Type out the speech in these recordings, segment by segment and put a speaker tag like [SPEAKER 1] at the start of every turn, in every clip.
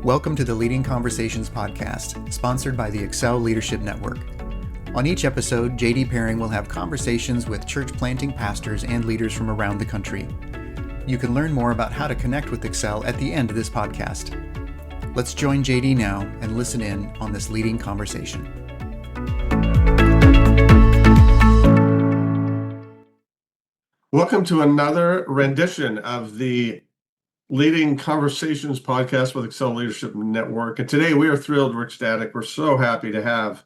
[SPEAKER 1] Welcome to the Leading Conversations podcast, sponsored by the Excel Leadership Network. On each episode, JD Pairing will have conversations with church planting pastors and leaders from around the country. You can learn more about how to connect with Excel at the end of this podcast. Let's join JD now and listen in on this leading conversation.
[SPEAKER 2] Welcome to another rendition of the Leading Conversations podcast with Excel Leadership Network. And today we are thrilled, we're ecstatic, we're so happy to have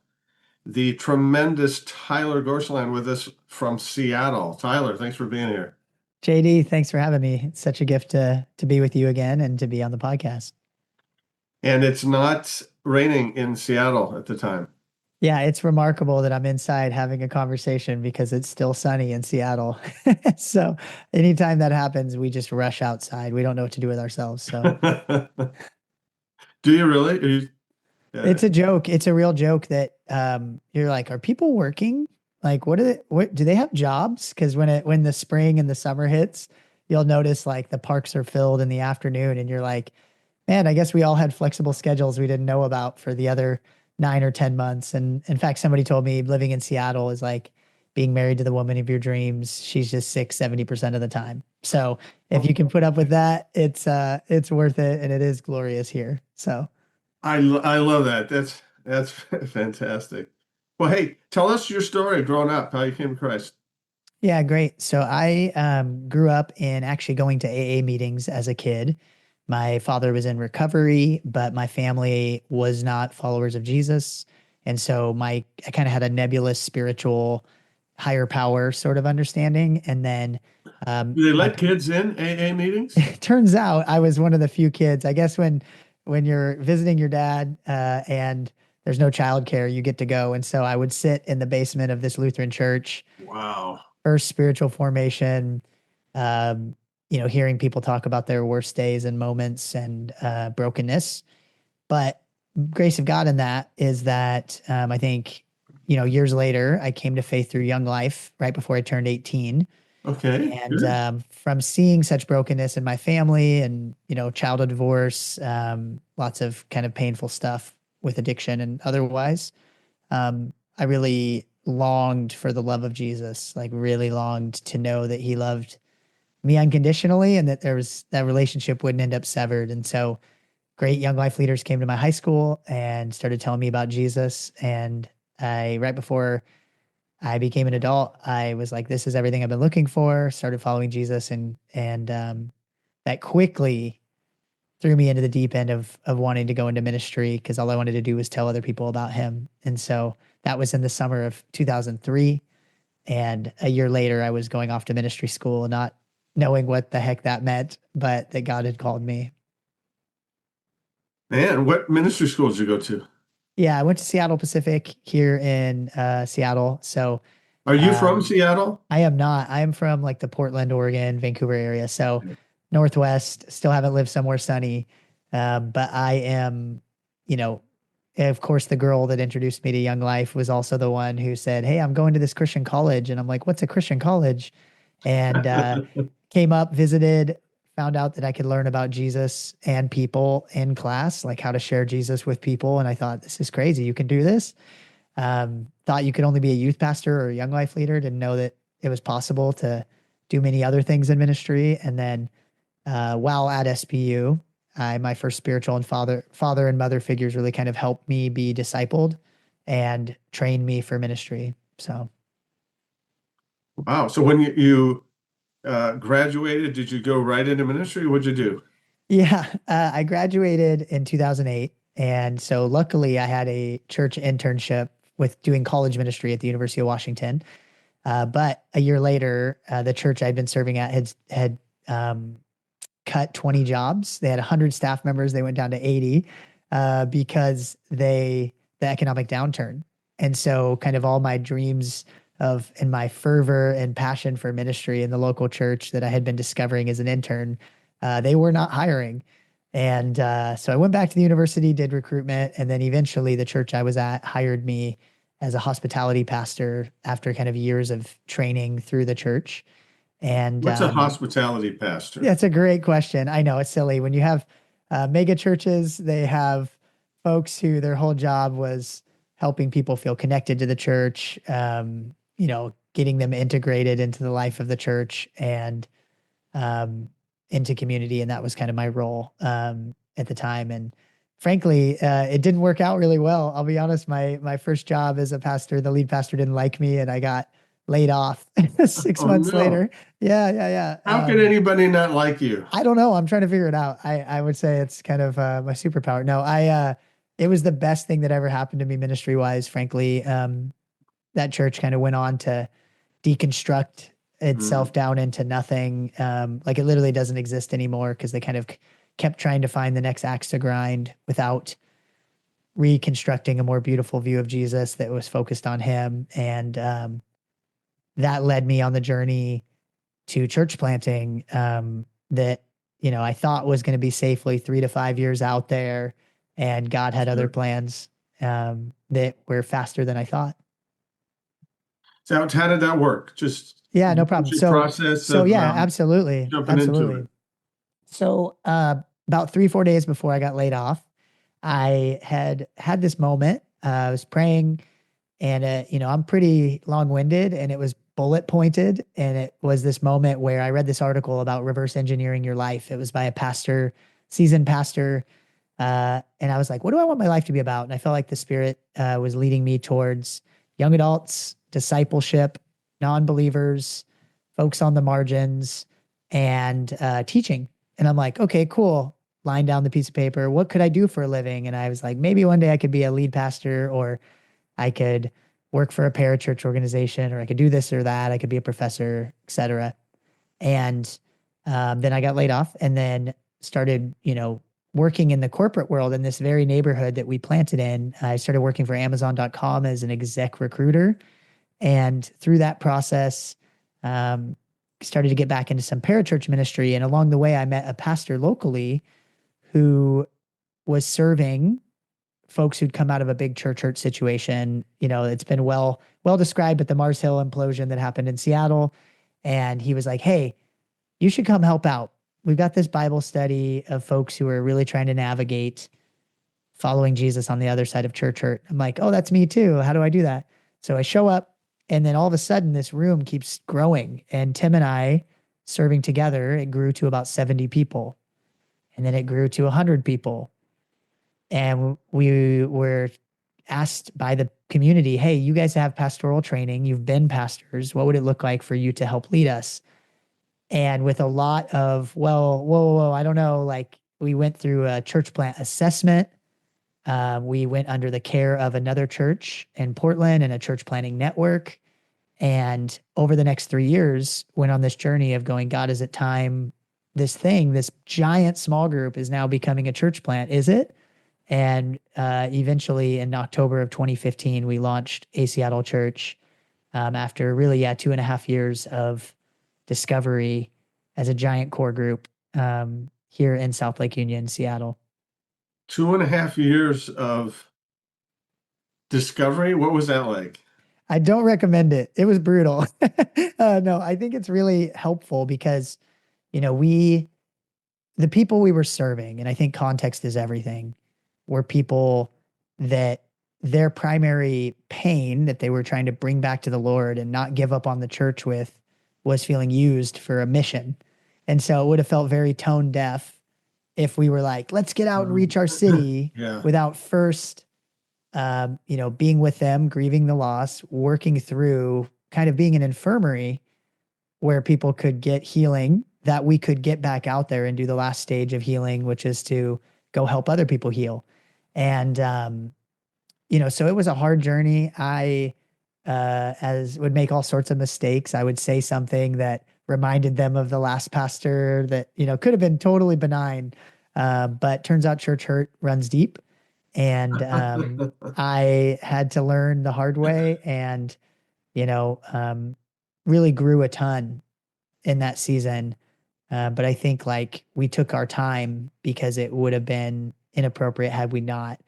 [SPEAKER 2] the tremendous Tyler Gorsline with us from Seattle. Tyler, thanks for being here.
[SPEAKER 3] JD, thanks for having me. It's such a gift to be with you again and to be on the podcast.
[SPEAKER 2] And it's not raining in Seattle at the time.
[SPEAKER 3] Yeah, it's remarkable that I'm inside having a conversation because it's still sunny in Seattle. So anytime that happens, we just rush outside. We don't know what to do with ourselves. So
[SPEAKER 2] Do you really?
[SPEAKER 3] It's a joke. It's a real joke that you're like, are people working? Like, what do they have jobs? Because when the spring and the summer hits, you'll notice like the parks are filled in the afternoon, and you're like, man, I guess we all had flexible schedules we didn't know about for the other 9 or 10 months. And in fact, somebody told me living in Seattle is like being married to the woman of your dreams. She's just sick 70% of the time. So if you can put up with that, it's worth it. And it is glorious here. So
[SPEAKER 2] I love that. That's fantastic. Well, hey, tell us your story growing up, how you came to Christ.
[SPEAKER 3] Yeah, great. So I grew up in actually going to AA meetings as a kid. My father was in recovery, but my family was not followers of Jesus. And so I kind of had a nebulous spiritual higher power sort of understanding. And then
[SPEAKER 2] do they let kids in AA meetings?
[SPEAKER 3] It turns out I was one of the few kids. I guess when you're visiting your dad and there's no childcare, you get to go. And so I would sit in the basement of this Lutheran church.
[SPEAKER 2] Wow.
[SPEAKER 3] First spiritual formation, hearing people talk about their worst days and moments and brokenness. But grace of God in that is that I think, years later, I came to faith through Young Life right before I turned 18.
[SPEAKER 2] Okay.
[SPEAKER 3] And from seeing such brokenness in my family and, childhood divorce, lots of kind of painful stuff with addiction and otherwise, I really longed for the love of Jesus, like really longed to know that he loved me unconditionally and that that relationship wouldn't end up severed. And so great Young Life leaders came to my high school and started telling me about Jesus. And right before I became an adult, I was like, this is everything I've been looking for, started following Jesus. And that quickly threw me into the deep end of wanting to go into ministry because all I wanted to do was tell other people about him. And so that was in the summer of 2003. And a year later, I was going off to ministry school, not knowing what the heck that meant, but that God had called me.
[SPEAKER 2] Man, what ministry school did you go to?
[SPEAKER 3] Yeah, I went to Seattle Pacific here in Seattle. So
[SPEAKER 2] are you from Seattle?
[SPEAKER 3] I am not. I am from like the Portland, Oregon, Vancouver area. So Northwest, still haven't lived somewhere sunny. But I am, of course, the girl that introduced me to Young Life was also the one who said, hey, I'm going to this Christian college. And I'm like, what's a Christian college? And came up, visited, found out that I could learn about Jesus and people in class, like how to share Jesus with people. And I thought, this is crazy. You can do this. Thought you could only be a youth pastor or a Young Life leader. Didn't know that it was possible to do many other things in ministry. And then while at SPU, my first spiritual and father and mother figures really kind of helped me be discipled and trained me for ministry. So.
[SPEAKER 2] Wow. So when you graduated, did you go right into ministry? What'd you do?
[SPEAKER 3] Yeah, I graduated in 2008. And so luckily I had a church internship with doing college ministry at the University of Washington. But a year later, the church I'd been serving at had cut 20 jobs. They had 100 staff members. They went down to 80 because the economic downturn. And so kind of all my dreams and my fervor and passion for ministry in the local church that I had been discovering as an intern, they were not hiring. And so I went back to the university, did recruitment, and then eventually the church I was at hired me as a hospitality pastor after kind of years of training through the church. And
[SPEAKER 2] what's a hospitality pastor?
[SPEAKER 3] That's a great question. I know it's silly when you have Mega churches, they have folks who their whole job was helping people feel connected to the church, getting them integrated into the life of the church and into community. And that was kind of my role at the time. And frankly, it didn't work out really well. I'll be honest, my first job as a pastor, the lead pastor didn't like me and I got laid off 6 months
[SPEAKER 2] no.
[SPEAKER 3] later. Yeah.
[SPEAKER 2] How could anybody not like you?
[SPEAKER 3] I don't know. I'm trying to figure it out. I would say it's kind of my superpower. No, it was the best thing that ever happened to me ministry wise, frankly. That church kind of went on to deconstruct itself down into nothing. Like it literally doesn't exist anymore because they kind of kept trying to find the next axe to grind without reconstructing a more beautiful view of Jesus that was focused on him. And that led me on the journey to church planting that, I thought was going to be safely 3 to 5 years out there. And God had other plans that were faster than I thought.
[SPEAKER 2] So how did that work? Just
[SPEAKER 3] no problem. So yeah, absolutely.
[SPEAKER 2] Jumping into it.
[SPEAKER 3] So about 3-4 days before I got laid off, I had this moment. I was praying and, I'm pretty long-winded and it was bullet pointed. And it was this moment where I read this article about reverse engineering your life. It was by a pastor, seasoned pastor. And I was like, what do I want my life to be about? And I felt like the Spirit was leading me towards young adults, discipleship, non-believers, folks on the margins, and teaching. And I'm like, okay, cool. Line down the piece of paper. What could I do for a living? And I was like, maybe one day I could be a lead pastor, or I could work for a parachurch organization, or I could do this or that. I could be a professor, etc. And then I got laid off and then started, working in the corporate world in this very neighborhood that we planted in. I started working for Amazon.com as an exec recruiter. And through that process, started to get back into some parachurch ministry. And along the way, I met a pastor locally who was serving folks who'd come out of a big church hurt situation. It's been well described, but the Mars Hill implosion that happened in Seattle. And he was like, hey, you should come help out. We've got this Bible study of folks who are really trying to navigate following Jesus on the other side of church hurt. I'm like, oh, that's me too. How do I do that? So I show up and then all of a sudden this room keeps growing, and Tim and I serving together, it grew to about 70 people. And then it grew to 100 people. And we were asked by the community, hey, you guys have pastoral training. You've been pastors. What would it look like for you to help lead us? And with a lot of, whoa, I don't know. Like we went through a church plant assessment. We went under the care of another church in Portland and a church planting network. And over the next 3 years, went on this journey of going, God, is it time? This giant small group is now becoming a church plant. Is it? And eventually in October of 2015, we launched A Seattle Church after really, 2.5 years of discovery as a giant core group here in South Lake Union, Seattle.
[SPEAKER 2] 2.5 years of discovery. What was that like?
[SPEAKER 3] I don't recommend it. It was brutal. No, I think it's really helpful because, the people we were serving, and I think context is everything, were people that their primary pain that they were trying to bring back to the Lord and not give up on the church with was feeling used for a mission. And so it would have felt very tone deaf if we were like, let's get out and reach our city without first, being with them, grieving the loss, working through kind of being an infirmary where people could get healing, that we could get back out there and do the last stage of healing, which is to go help other people heal. And, so it was a hard journey. I, would make all sorts of mistakes. I would say something that reminded them of the last pastor that, could have been totally benign. But turns out church hurt runs deep. And, I had to learn the hard way and, really grew a ton in that season. But I think we took our time because it would have been inappropriate had we not,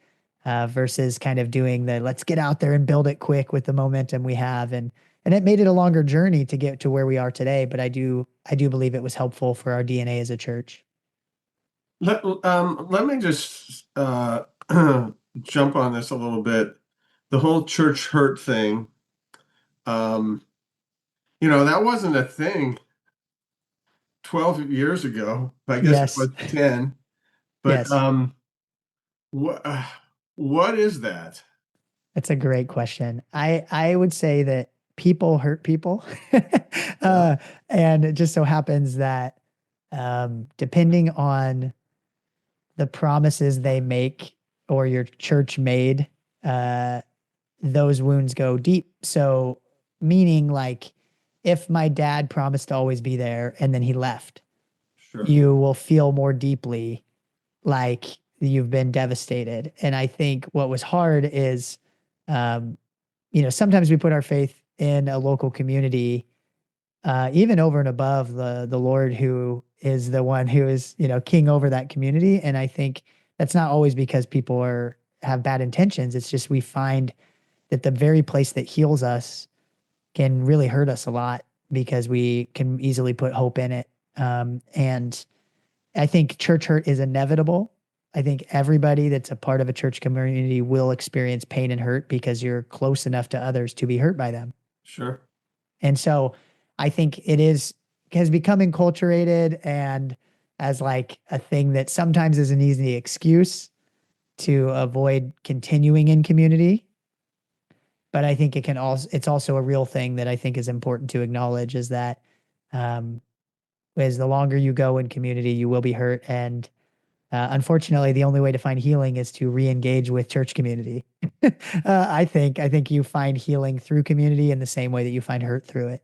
[SPEAKER 3] versus kind of doing the let's get out there and build it quick with the momentum we have. And it made it a longer journey to get to where we are today. But I do believe it was helpful for our DNA as a church.
[SPEAKER 2] let me just jump on this a little bit. The whole church hurt thing, um, that wasn't a thing 12 years ago. I guess it
[SPEAKER 3] Yes.
[SPEAKER 2] was 10. But
[SPEAKER 3] Yes.
[SPEAKER 2] what what is that?
[SPEAKER 3] That's a great question. I would say that people hurt people.
[SPEAKER 2] Yeah,
[SPEAKER 3] uh, and it just so happens that depending on the promises they make or your church made, uh, those wounds go deep. So, meaning like if my dad promised to always be there and then he left,
[SPEAKER 2] sure.
[SPEAKER 3] you will feel more deeply like you've been devastated. And I think what was hard is, um, sometimes we put our faith in a local community, even over and above the Lord, who is the one who is, king over that community. And I think that's not always because people have bad intentions. It's just we find that the very place that heals us can really hurt us a lot because we can easily put hope in it. And I think church hurt is inevitable. I think everybody that's a part of a church community will experience pain and hurt because you're close enough to others to be hurt by them.
[SPEAKER 2] Sure.
[SPEAKER 3] And so I think has become enculturated and as like a thing that sometimes is an easy excuse to avoid continuing in community. But I think it's also a real thing that I think is important to acknowledge is that um, as the longer you go in community, you will be hurt. And unfortunately, the only way to find healing is to re-engage with church community. I think you find healing through community in the same way that you find hurt through it.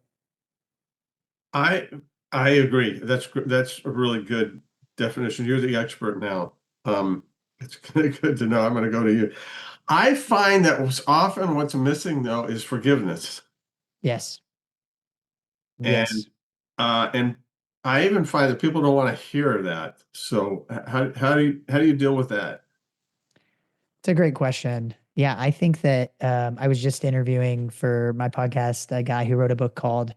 [SPEAKER 2] I I agree. That's a really good definition. You're the expert now. It's good to know. I'm going to go to you. I find that what's missing though is forgiveness.
[SPEAKER 3] Yes.
[SPEAKER 2] And
[SPEAKER 3] Yes.
[SPEAKER 2] and I even find that people don't want to hear that. So how do you deal with that?
[SPEAKER 3] It's a great question. Yeah, I think that I was just interviewing for my podcast a guy who wrote a book called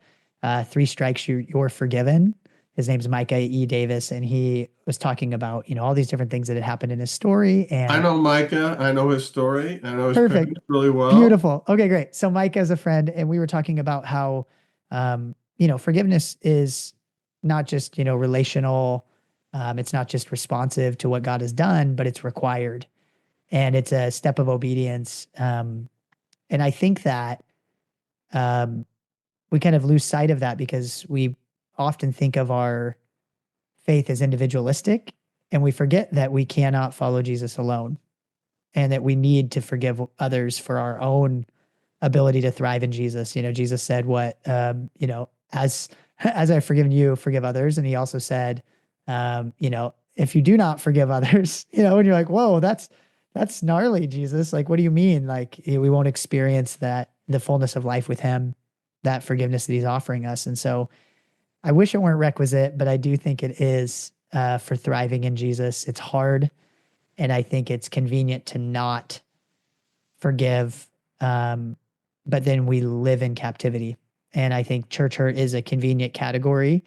[SPEAKER 3] Three Strikes You're Forgiven. His name's Micah E. Davis, and he was talking about, all these different things that had happened in his story.
[SPEAKER 2] I
[SPEAKER 3] And
[SPEAKER 2] know Micah. I know his story. I know his
[SPEAKER 3] perfect.
[SPEAKER 2] parents really well.
[SPEAKER 3] Beautiful. Okay, great. So Micah is a friend, and we were talking about how, forgiveness is not just, relational. It's not just responsive to what God has done, but it's required and it's a step of obedience. And I think that um, we kind of lose sight of that because we often think of our faith as individualistic, and we forget that we cannot follow Jesus alone, and that we need to forgive others for our own ability to thrive in Jesus. Jesus said, "What as as I've forgiven you, forgive others," and he also said, if you do not forgive others, and you're like, "Whoa, that's gnarly, Jesus. Like, what do you mean? Like, we won't experience the fullness of life with him, that forgiveness that he's offering us." And so I wish it weren't requisite, but I do think it is for thriving in Jesus. It's hard. And I think it's convenient to not forgive. Um, but then we live in captivity. And I think church hurt is a convenient category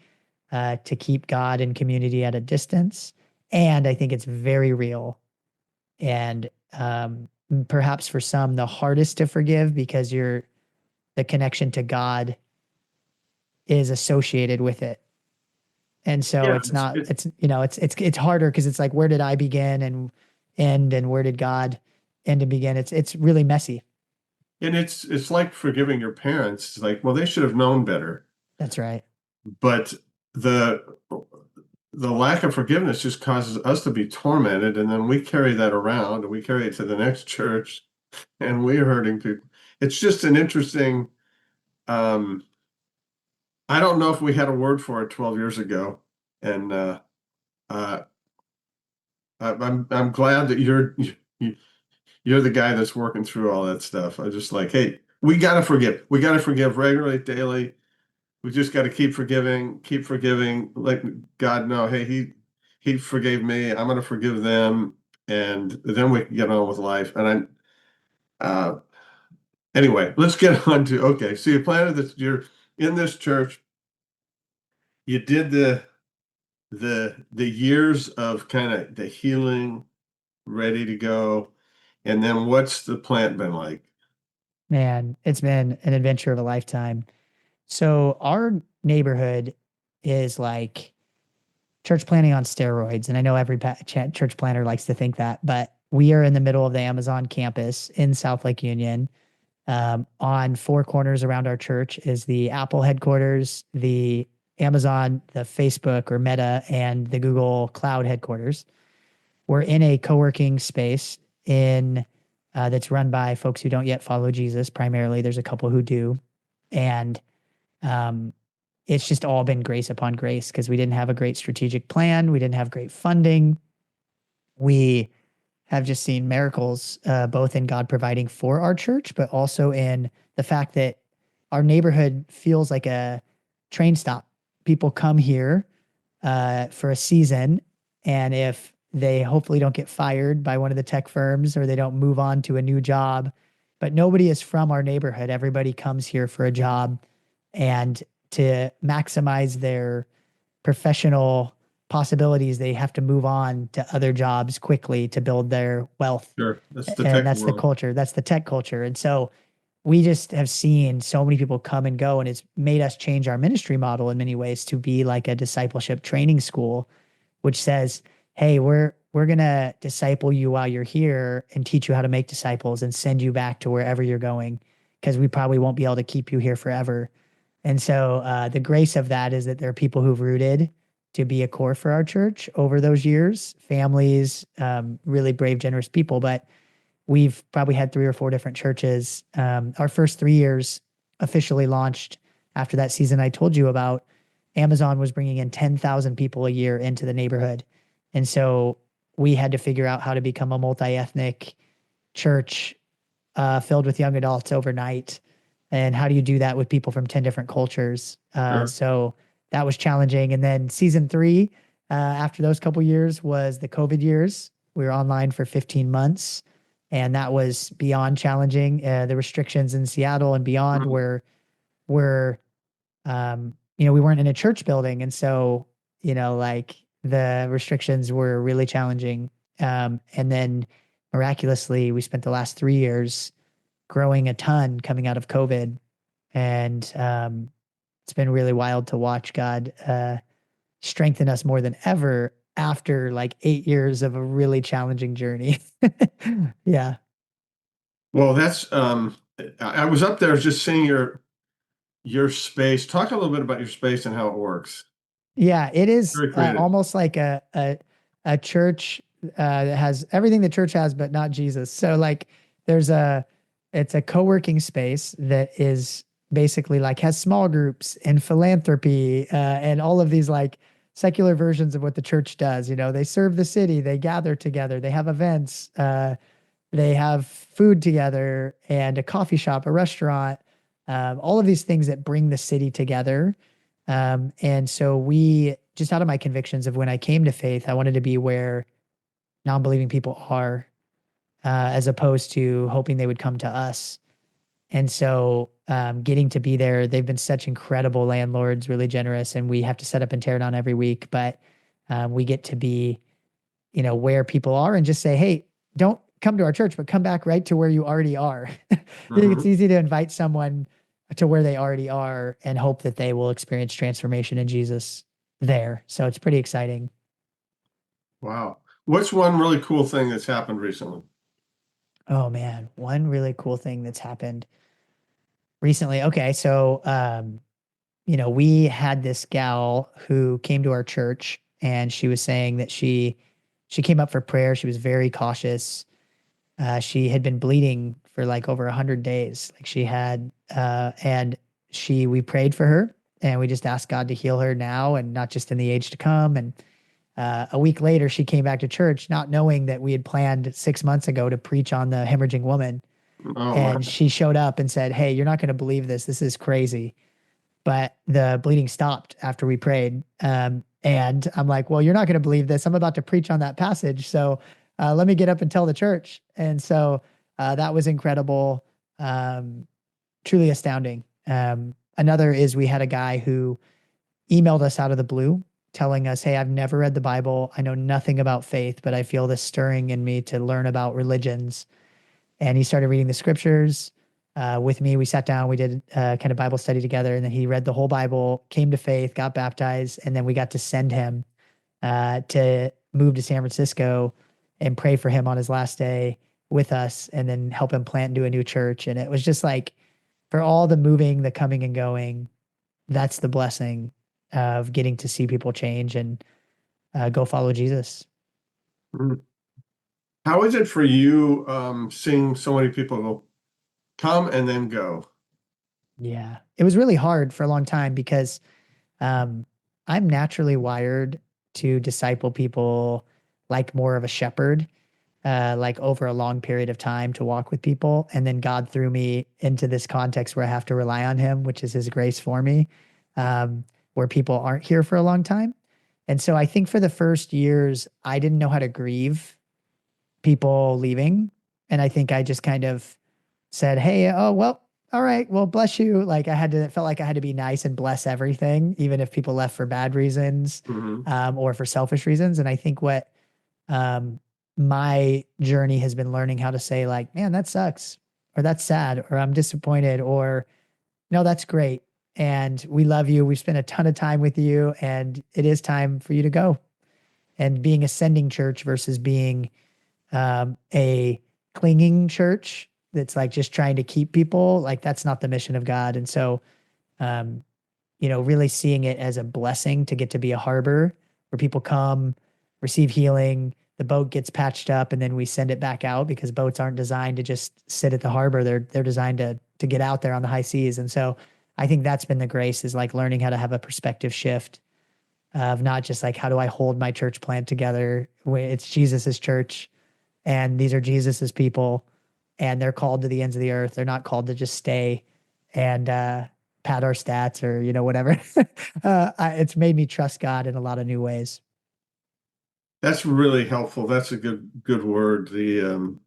[SPEAKER 3] to keep God and community at a distance. And I think it's very real and perhaps for some the hardest to forgive because the connection to God is associated with it. And so
[SPEAKER 2] Yeah,
[SPEAKER 3] it's not it's harder because it's like where did I begin and end and where did God end and begin? It's really messy.
[SPEAKER 2] and it's like forgiving your parents. It's like, well, they should have known better.
[SPEAKER 3] That's right.
[SPEAKER 2] But the the lack of forgiveness just causes us to be tormented, and then we carry that around and we carry it to the next church, and we're hurting people. It's just an interesting. Um, I don't know if we had a word for it 12 years ago, and uh, I'm glad that you're the guy that's working through all that stuff. I just like, hey, we got to forgive. We got to forgive regularly, daily. We just got to keep forgiving, keep forgiving. Let God know, hey, he forgave me. I'm going to forgive them, and then we can get on with life. And anyway, let's get on to okay. So you planted this. You're in this church. You did the years of kind of the healing, ready to go, and then what's the plant been like?
[SPEAKER 3] Man, it's been an adventure of a lifetime. So our neighborhood is like church planting on steroids. And I know every church planter likes to think that, but we are in the middle of the Amazon campus in South Lake Union. On four corners around our church is the Apple headquarters, the Amazon, the Facebook or Meta, and the Google Cloud headquarters. We're in a co-working space in that's run by folks who don't yet follow Jesus. Primarily, there's a couple who do, and um, it's just all been grace upon grace because we didn't have a great strategic plan, we didn't have great funding. We have just seen miracles, both in God providing for our church, but also in the fact that our neighborhood feels like a train stop. People come here for a season, and if they hopefully don't get fired by one of the tech firms or they don't move on to a new job, but nobody is from our neighborhood. Everybody comes here for a job and to maximize their professional possibilities, they have to move on to other jobs quickly to build their wealth.
[SPEAKER 2] Sure, that's the
[SPEAKER 3] And
[SPEAKER 2] tech
[SPEAKER 3] that's the
[SPEAKER 2] world.
[SPEAKER 3] culture. That's the tech culture. And so we just have seen so many people come and go, and it's made us change our ministry model in many ways to be like a discipleship training school, which says, hey, we're going to disciple you while you're here and teach you how to make disciples and send you back to wherever you're going, because we probably won't be able to keep you here forever. And so the grace of that is that there are people who've rooted to be a core for our church over those years, families, really brave, generous people. But we've probably had 3 or 4 different churches. Our first 3 years officially launched after that season I told you about. Amazon was bringing in 10,000 people a year into the neighborhood. And so we had to figure out how to become a multi-ethnic church filled with young adults overnight. And how do you do that with people from 10 different cultures?
[SPEAKER 2] Sure.
[SPEAKER 3] So that was challenging. And then season 3, after those couple years, was the COVID years. We were online for 15 months, and that was beyond challenging. The restrictions in Seattle and beyond were we weren't in a church building. And so, like the restrictions were really challenging. And then miraculously, we spent the last 3 years growing a ton coming out of COVID. And it's been really wild to watch God strengthen us more than ever after like 8 years of a really challenging journey. Yeah.
[SPEAKER 2] Well, that's I was up there just seeing your space. Talk a little bit about your space and how it works.
[SPEAKER 3] Yeah, it is
[SPEAKER 2] Very creative.
[SPEAKER 3] almost like a church that has everything the church has, but not Jesus. So like it's a co-working space that is basically like has small groups and philanthropy and all of these like secular versions of what the church does. They serve the city, they gather together, they have events, they have food together, and a coffee shop, a restaurant, all of these things that bring the city together. And so we just out of my convictions of when I came to faith, I wanted to be where non-believing people are, as opposed to hoping they would come to us. And so getting to be there, they've been such incredible landlords, really generous, and we have to set up and tear down every week. But we get to be, where people are and just say, hey, don't come to our church, but come back right to where you already are. It's easy to invite someone to where they already are and hope that they will experience transformation in Jesus there. So it's pretty exciting.
[SPEAKER 2] Wow. What's one really cool thing that's happened recently?
[SPEAKER 3] Oh man, one really cool thing that's happened recently. Okay, so we had this gal who came to our church, and she was saying that she came up for prayer. She was very cautious. She had been bleeding for like over 100 days. Like she had, and we prayed for her, and we just asked God to heal her now and not just in the age to come. And a week later, she came back to church, not knowing that we had planned 6 months ago to preach on the hemorrhaging woman.
[SPEAKER 2] Oh,
[SPEAKER 3] And she showed up and said, hey, you're not going to believe this. This is crazy. But the bleeding stopped after we prayed. And I'm like, well, you're not going to believe this. I'm about to preach on that passage. So let me get up and tell the church. And so that was incredible. Truly astounding. Another is we had a guy who emailed us out of the blue telling us, hey, I've never read the Bible. I know nothing about faith, but I feel this stirring in me to learn about religions. And he started reading the scriptures with me. We sat down, we did kind of Bible study together, and then he read the whole Bible, came to faith, got baptized, and then we got to send him to move to San Francisco and pray for him on his last day with us, and then help him plant into a new church. And it was just like, for all the moving, the coming and going, that's the blessing of getting to see people change and go follow Jesus.
[SPEAKER 2] Mm. How is it for you seeing so many people go, come and then go?
[SPEAKER 3] Yeah, it was really hard for a long time because I'm naturally wired to disciple people like more of a shepherd, like over a long period of time to walk with people. And then God threw me into this context where I have to rely on him, which is his grace for me, where people aren't here for a long time. And so I think for the first years, I didn't know how to grieve people leaving. And I think I just kind of said, hey, oh, well, all right, well, bless you. Like it felt like I had to be nice and bless everything, even if people left for bad reasons, or for selfish reasons. And I think what my journey has been learning how to say, like, man, that sucks, or that's sad, or I'm disappointed, or no, that's great. And we love you. We've spent a ton of time with you, and it is time for you to go. And being a sending church versus being a clinging church that's like just trying to keep people, like that's not the mission of God. And so, really seeing it as a blessing to get to be a harbor where people come, receive healing, the boat gets patched up, and then we send it back out, because boats aren't designed to just sit at the harbor. They're designed to get out there on the high seas. And so I think that's been the grace, is like learning how to have a perspective shift of not just like, how do I hold my church plant together? It's Jesus's church, and these are Jesus's people, and they're called to the ends of the earth. They're not called to just stay and pad our stats or, whatever. It's made me trust God in a lot of new ways.
[SPEAKER 2] That's really helpful. That's a good word. The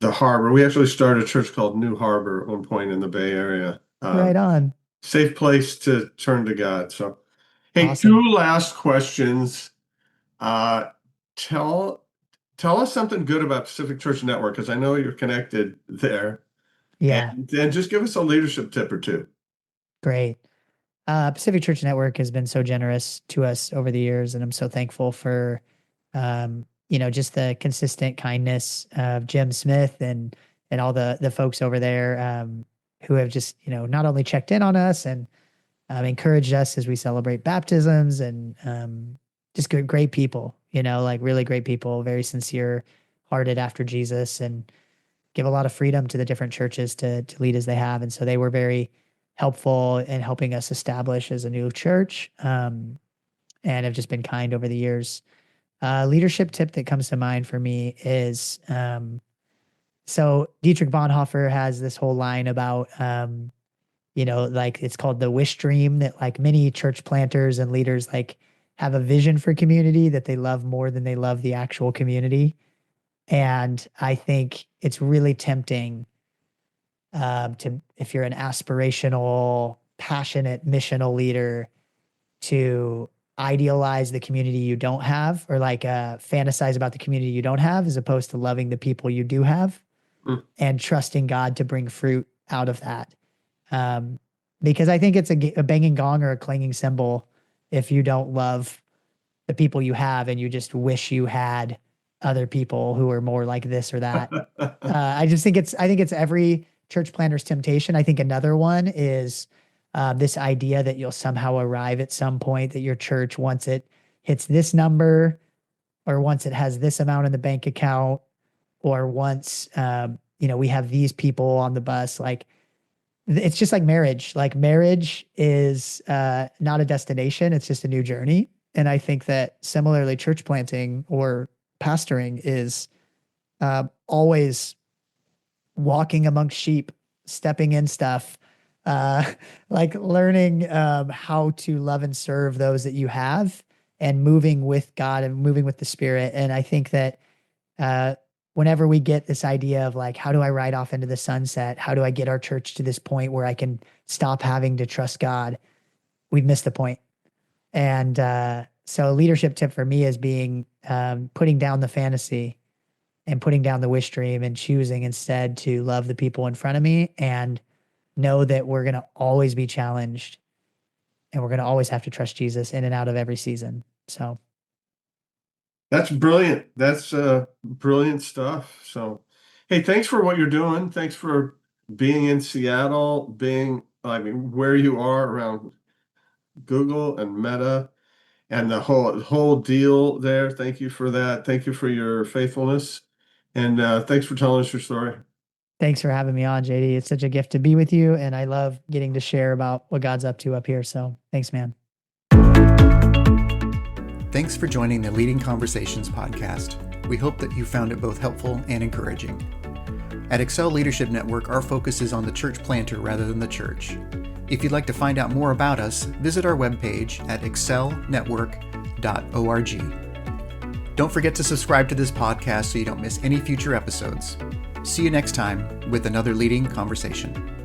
[SPEAKER 2] harbor. We actually started a church called New Harbor at one point in the Bay Area.
[SPEAKER 3] Right on.
[SPEAKER 2] Safe place to turn to God. So, hey,
[SPEAKER 3] Awesome.
[SPEAKER 2] 2 last questions. Tell us something good about Pacific Church Network, because I know you're connected there.
[SPEAKER 3] Yeah.
[SPEAKER 2] And then just give us a leadership tip or two.
[SPEAKER 3] Great. Pacific Church Network has been so generous to us over the years, and I'm so thankful for, just the consistent kindness of Jim Smith and all the folks over there, who have just, not only checked in on us and encouraged us as we celebrate baptisms, and just great people, like really great people, very sincere hearted after Jesus, and give a lot of freedom to the different churches to lead as they have. And so they were very helpful in helping us establish as a new church, and have just been kind over the years. Leadership tip that comes to mind for me is, so Dietrich Bonhoeffer has this whole line about, like it's called the wish dream, that like many church planters and leaders like have a vision for community that they love more than they love the actual community. And I think it's really tempting if you're an aspirational, passionate, missional leader, to idealize the community you don't have, or like fantasize about the community you don't have, as opposed to loving the people you do have, and trusting God to bring fruit out of that. Because I think it's a banging gong or a clanging cymbal if you don't love the people you have and you just wish you had other people who are more like this or that. I think it's every church planter's temptation. I think another one is this idea that you'll somehow arrive at some point, that your church, once it hits this number, or once it has this amount in the bank account, or once we have these people on the bus, like it's just like marriage. Like marriage is not a destination, it's just a new journey. And I think that similarly, church planting or pastoring is always walking amongst sheep, stepping in stuff, like learning how to love and serve those that you have, and moving with God and moving with the Spirit. And I think that whenever we get this idea of like, how do I ride off into the sunset? How do I get our church to this point where I can stop having to trust God? We've missed the point. And so a leadership tip for me is being putting down the fantasy and putting down the wish dream and choosing instead to love the people in front of me and know that we're going to always be challenged and we're going to always have to trust Jesus in and out of every season. So
[SPEAKER 2] That's brilliant. That's brilliant stuff. So, hey, thanks for what you're doing. Thanks for being in Seattle, where you are around Google and Meta and the whole deal there. Thank you for that. Thank you for your faithfulness. And thanks for telling us your story.
[SPEAKER 3] thanks for having me on, JD. It's such a gift to be with you. And I love getting to share about what God's up to up here. So thanks, man.
[SPEAKER 1] Thanks for joining the Leading Conversations podcast. We hope that you found it both helpful and encouraging. At Excel Leadership Network, our focus is on the church planter rather than the church. If you'd like to find out more about us, visit our webpage at excelnetwork.org. Don't forget to subscribe to this podcast so you don't miss any future episodes. See you next time with another Leading Conversation.